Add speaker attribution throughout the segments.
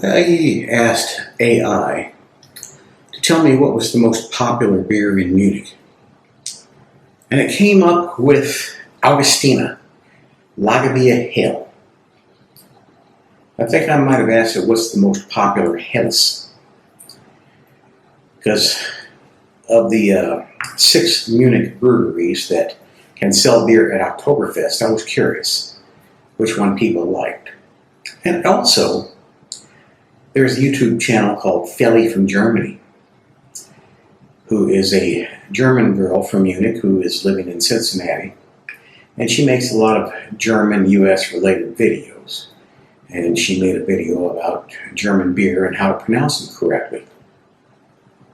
Speaker 1: I asked AI to tell me what was the most popular beer in Munich. And it came up with Augustiner Lagerbier Hell. I think I might have asked it what's the most popular Helles. Because of the 6 Munich breweries that can sell beer at Oktoberfest, I was curious which one people liked. And also, there's a YouTube channel called Felly from Germany, who is a German girl from Munich who is living in Cincinnati. And she makes a lot of German US related videos. And she made a video about German beer and how to pronounce them correctly.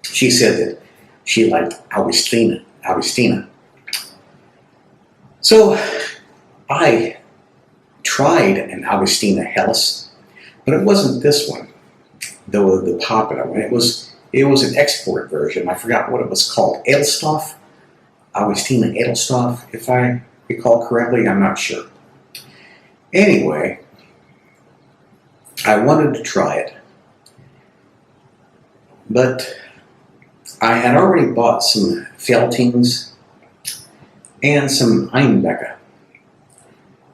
Speaker 1: She said that she liked Augustiner. So I tried an Augustiner Helles, but it wasn't this one, though the popular one. It was an export version. I forgot what it was called. Edelstoff? Augustiner Edelstoff, if I recall correctly. I'm not sure. Anyway, I wanted to try it, but I had already bought some Veltins and some Einbecker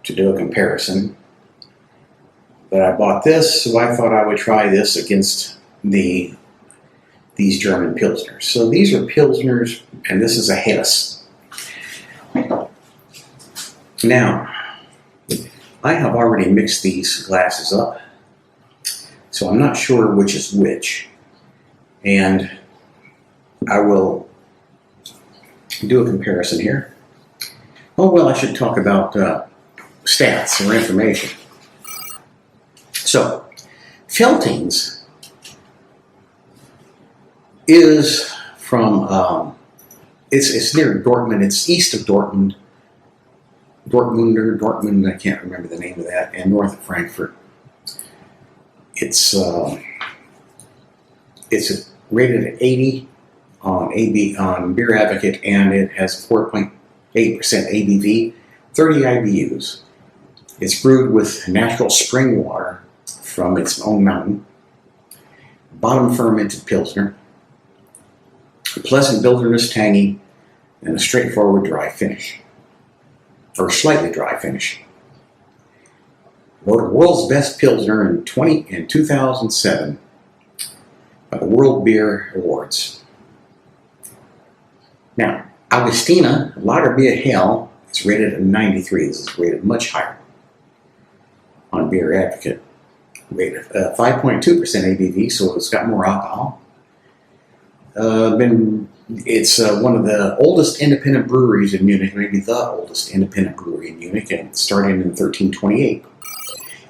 Speaker 1: to do a comparison. But I bought this, so I thought I would try this against these German Pilsners. So these are Pilsners, and this is a Helles. Now, I have already mixed these glasses up, so I'm not sure which is which. And I will do a comparison here. Oh, well, I should talk about stats or information. So, Veltins is from, it's near Dortmund. It's east of Dortmund. Dortmund, I can't remember the name of that, and north of Frankfurt. It's rated at 80 on Beer Advocate, and it has 4.8% ABV, 30 IBUs. It's brewed with natural spring water from its own mountain, bottom fermented Pilsner, a pleasant bitterness, tangy, and a straightforward dry finish, or slightly dry finish. Voted world's best Pilsner in 2007 by the World Beer Awards. Now, Augustiner Lagerbier Hell is rated at 93. This is rated much higher on Beer Advocate. Rated 5.2% ABV, so it's got more alcohol. It's one of the oldest independent breweries in Munich, maybe the oldest independent brewery in Munich, and started in 1328.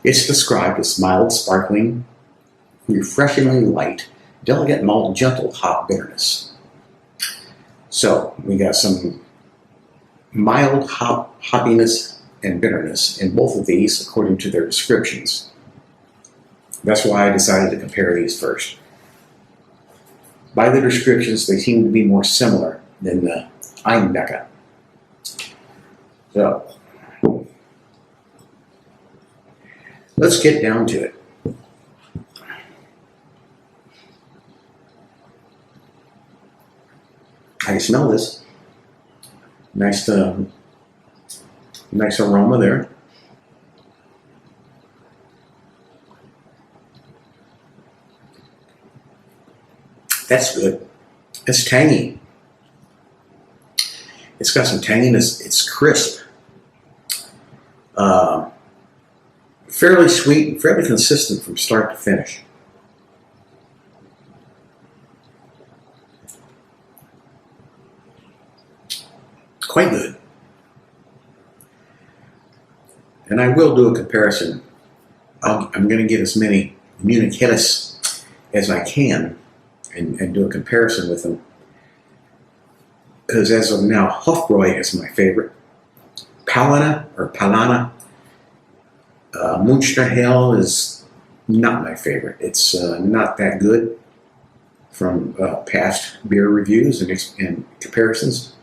Speaker 1: It's described as mild, sparkling, refreshingly light, delicate malt, gentle hop bitterness. So we got some mild hoppiness and bitterness in both of these according to their descriptions. That's why I decided to compare these first. By the descriptions, they seem to be more similar than the Einbecker. So let's get down to it. I can smell this. Nice aroma there. That's good. It's tangy. It's got some tanginess. It's crisp. Fairly sweet, fairly consistent from start to finish. Quite good. And I will do a comparison. I'm going to get as many Munich Helles as I can and do a comparison with them. Because as of now, Hofbräu is my favorite. Palana Munich Helles is not my favorite. It's not that good from past beer reviews and comparisons.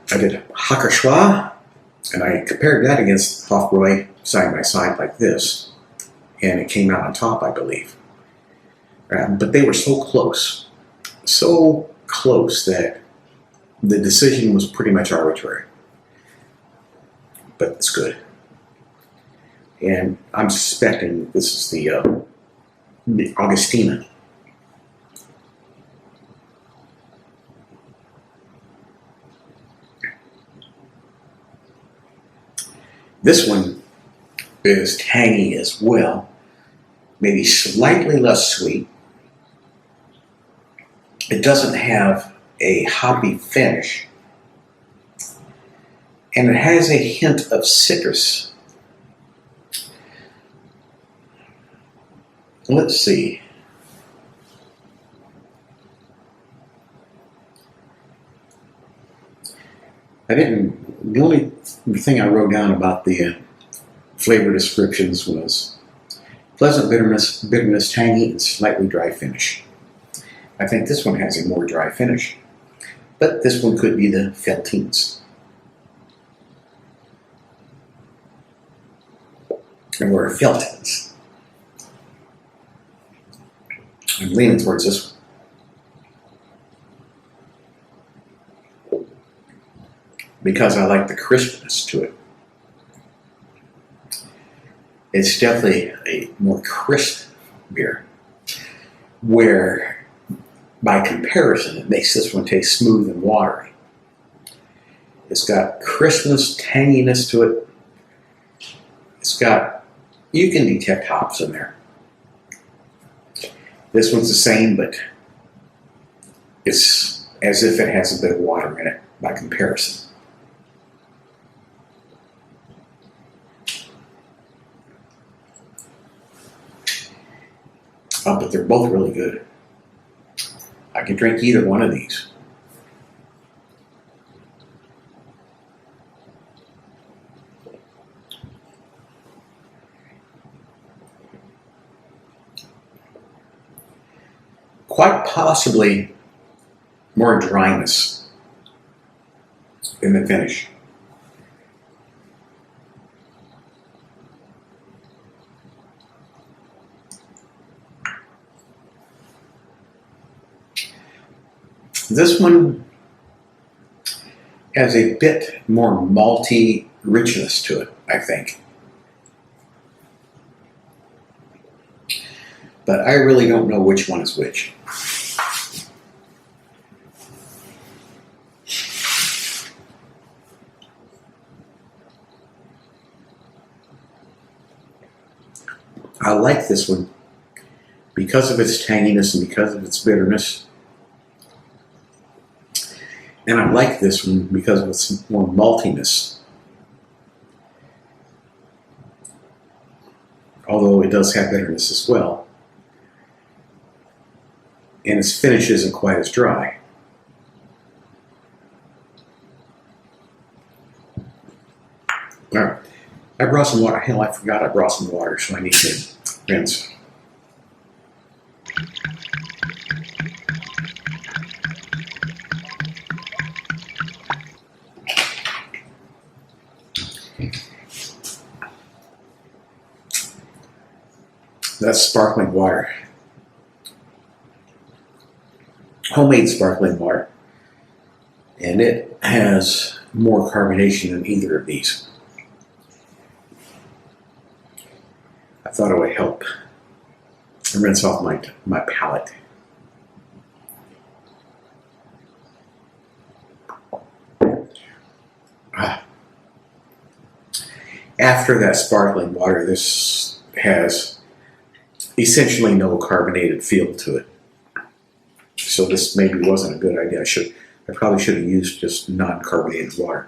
Speaker 1: I did Hackerschwa, and I compared that against Hofbräu side by side like this. and it came out on top, I believe. But they were so close that the decision was pretty much arbitrary. But it's good. And I'm suspecting this is the Augustiner. This one is tangy as well, maybe slightly less sweet. It doesn't have a hoppy finish, and it has a hint of citrus. Let's see. The only thing I wrote down about the flavor descriptions was pleasant bitterness, tangy, and slightly dry finish. I think this one has a more dry finish, but this one could be the Veltins. Or Veltins. I'm leaning towards this one because I like the crispness to it. It's definitely a more crisp beer, where by comparison it makes this one taste smooth and watery. It's got crispness, tanginess to it. It's got, you can detect hops in there. This one's the same, but it's as if it has a bit of water in it by comparison. But they're both really good. I can drink either one of these. Quite possibly more dryness in the finish. This one has a bit more malty richness to it, I think. But I really don't know which one is which. I like this one because of its tanginess and because of its bitterness. And I like this one because of its more maltiness. Although it does have bitterness as well. And its finish isn't quite as dry. All right. I brought some water. Hell, I forgot I brought some water, so I need to rinse. That's sparkling water. Homemade sparkling water. And it has more carbonation than either of these. I thought it would help rinse off my palate. After that sparkling water, this has essentially no carbonated feel to it. So this maybe wasn't a good idea. I probably should have used just non-carbonated water.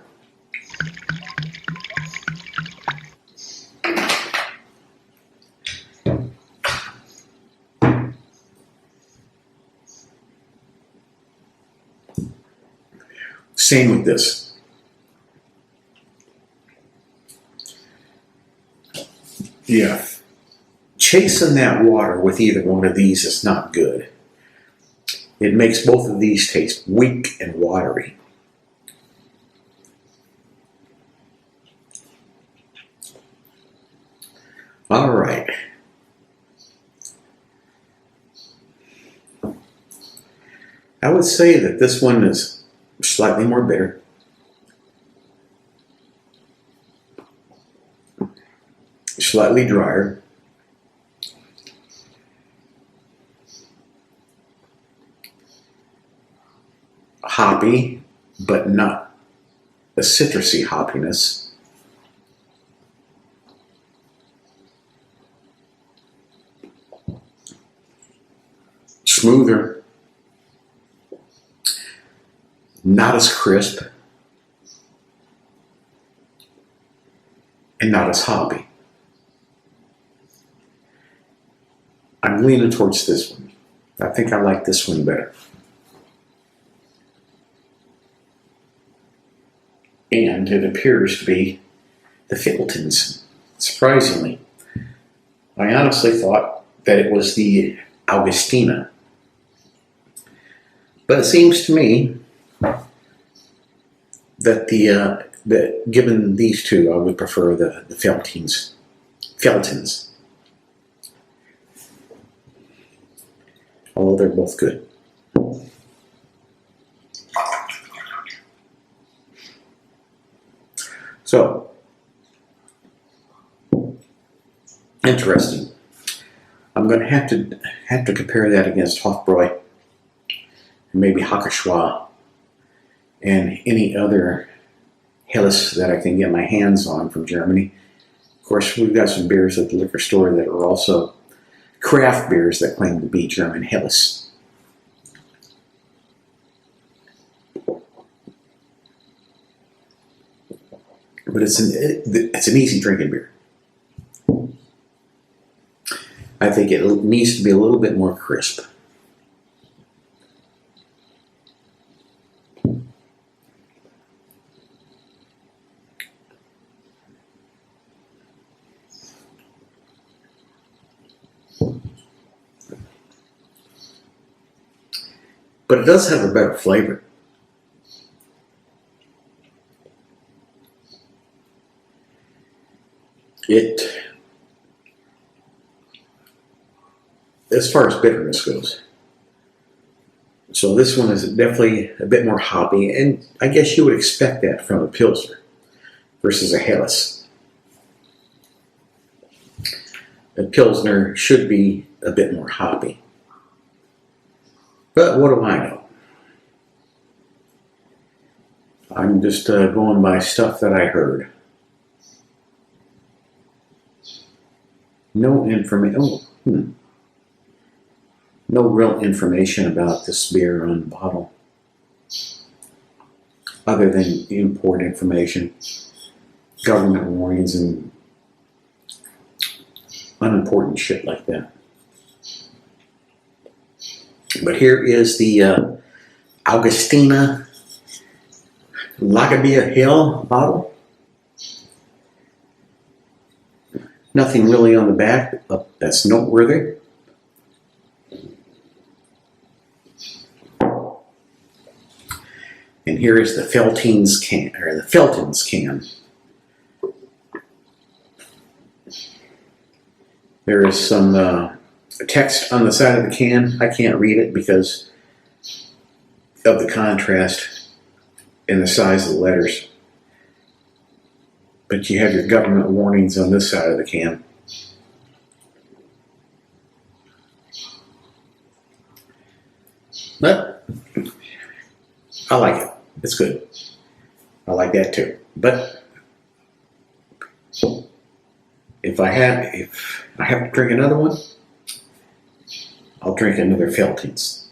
Speaker 1: Same with this. Yeah. Chasing that water with either one of these is not good. It makes both of these taste weak and watery. All right. would say that this one is slightly more bitter. Slightly drier. Hoppy, but not a citrusy hoppiness. Smoother. Not as crisp. And not as hoppy. I'm leaning towards this one. I think I like this one better. And it appears to be the Veltins, surprisingly. I honestly thought that it was the Augustiner. But it seems to me that that given these two, I would prefer the Veltins. Veltins. Although they're both good. So, interesting. I'm going to have to compare that against Hofbräu, and maybe Hochsauerland, and any other Helles that I can get my hands on from Germany. Of course, we've got some beers at the liquor store that are also craft beers that claim to be German Helles. But it's an easy drinking beer. I think it needs to be a little bit more crisp. But it does have a better flavor. As far as bitterness goes. So this one is definitely a bit more hoppy, and I guess you would expect that from a Pilsner versus a Helles. A Pilsner should be a bit more hoppy. But what do I know? I'm just going by stuff that I heard. No information. No real information about this beer on the bottle, other than import information, government warnings, and unimportant shit like that. But here is the Augustiner Lagerbier Hell bottle. Nothing really on the back that's noteworthy. And here is the Veltins can, or the Veltins can. There is some text on the side of the can. I can't read it because of the contrast and the size of the letters. But you have your government warnings on this side of the can. But I like it. It's good. I like that too. But if I have to drink another one, I'll drink another Veltins.